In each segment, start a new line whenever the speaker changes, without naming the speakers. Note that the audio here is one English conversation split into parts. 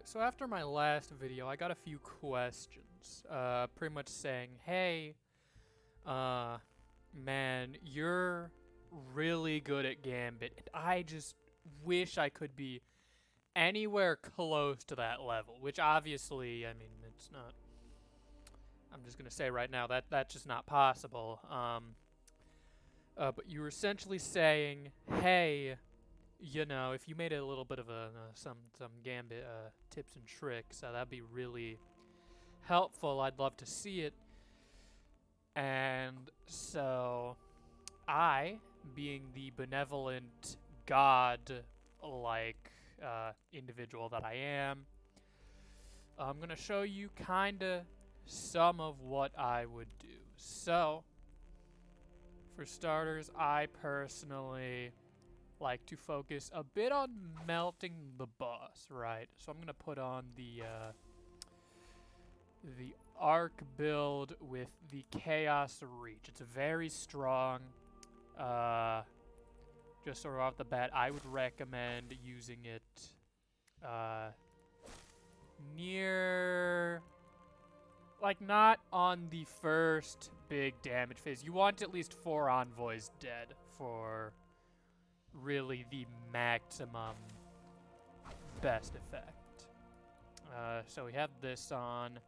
So after my last video, I got a few questions, pretty much saying, hey, man, you're really good at Gambit, and I just wish I could be anywhere close to that level, which obviously, I mean, it's not, I'm just gonna say right now that that's just not possible, but you were essentially saying, hey, you know, if you made a little bit of a some Gambit tips and tricks, that'd be really helpful. I'd love to see it. And so, I, being the benevolent god-like individual that I am, I'm gonna show you kinda some of what I would do. So, for starters, I personally like to focus a bit on melting the boss, right? So I'm gonna put on the arc build with the chaos reach. It's very strong. Just sort of off the bat, I would recommend using it near, like, not on the first big damage phase. You want at least 4 envoys dead for really the maximum best effect. So we have this on.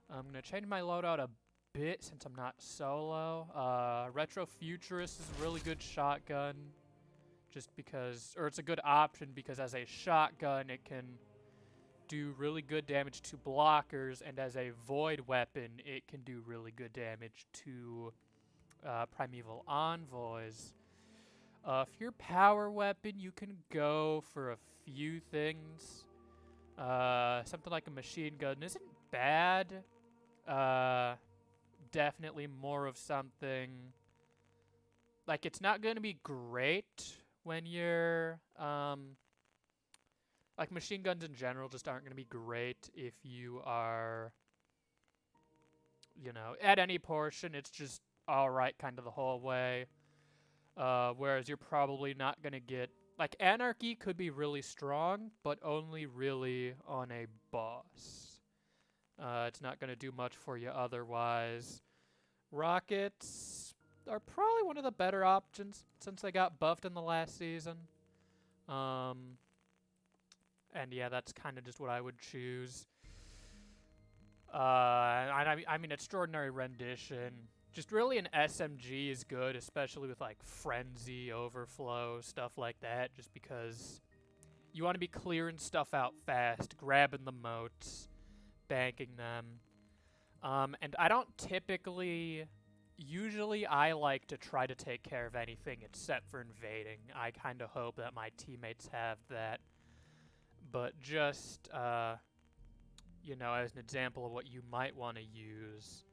I'm gonna change my loadout a bit since I'm not solo. Retro Futurist is a really good shotgun, just because, or it's a good option because as a shotgun it can do really good damage to blockers, and as a void weapon it can do really good damage to primeval envoys. For your power weapon, you can go for a few things. Something like a machine gun isn't bad. Definitely more of something. Like, it's not going to be great when you're, like, machine guns in general just aren't going to be great if you are, you know, at any portion. It's just alright kind of the whole way. Whereas you're probably not going to get, like, Anarchy could be really strong, but only really on a boss. It's not going to do much for you otherwise. Rockets are probably one of the better options since they got buffed in the last season. And yeah, that's kind of just what I would choose. I mean, Extraordinary Rendition. Just really an SMG is good, especially with, like, Frenzy, Overflow, stuff like that, just because you want to be clearing stuff out fast, grabbing the motes, banking them. And I don't typically... Usually I like to try to take care of anything except for invading. I kind of hope that my teammates have that. But just, you know, as an example of what you might want to use...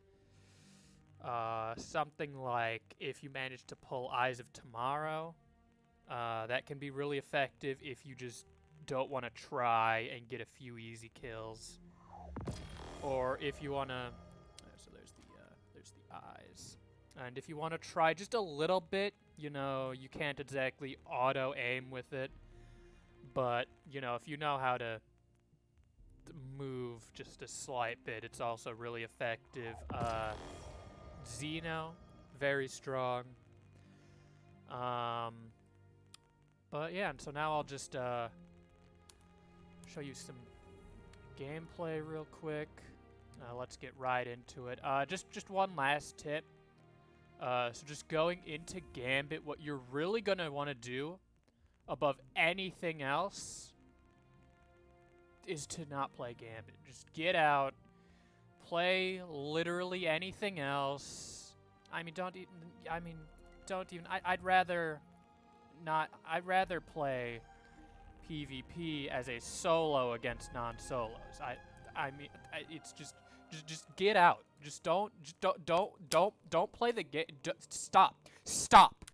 something like if you manage to pull Eyes of Tomorrow, that can be really effective if you just don't want to try and get a few easy kills. Or if you want to, so there's the Eyes. And if you want to try just a little bit, you know, you can't exactly auto aim with it, but, you know, if you know how to move just a slight bit, it's also really effective. Xeno, very strong. But yeah, and so now I'll just show you some gameplay real quick. Let's get right into it. Just one last tip. So just going into Gambit, what you're really gonna want to do above anything else is to not play Gambit. Just get out. Play literally anything else. I mean, don't even. I'd rather not. I'd rather play PvP as a solo against non-solos. I mean, it's just get out. Just don't play the game. Stop.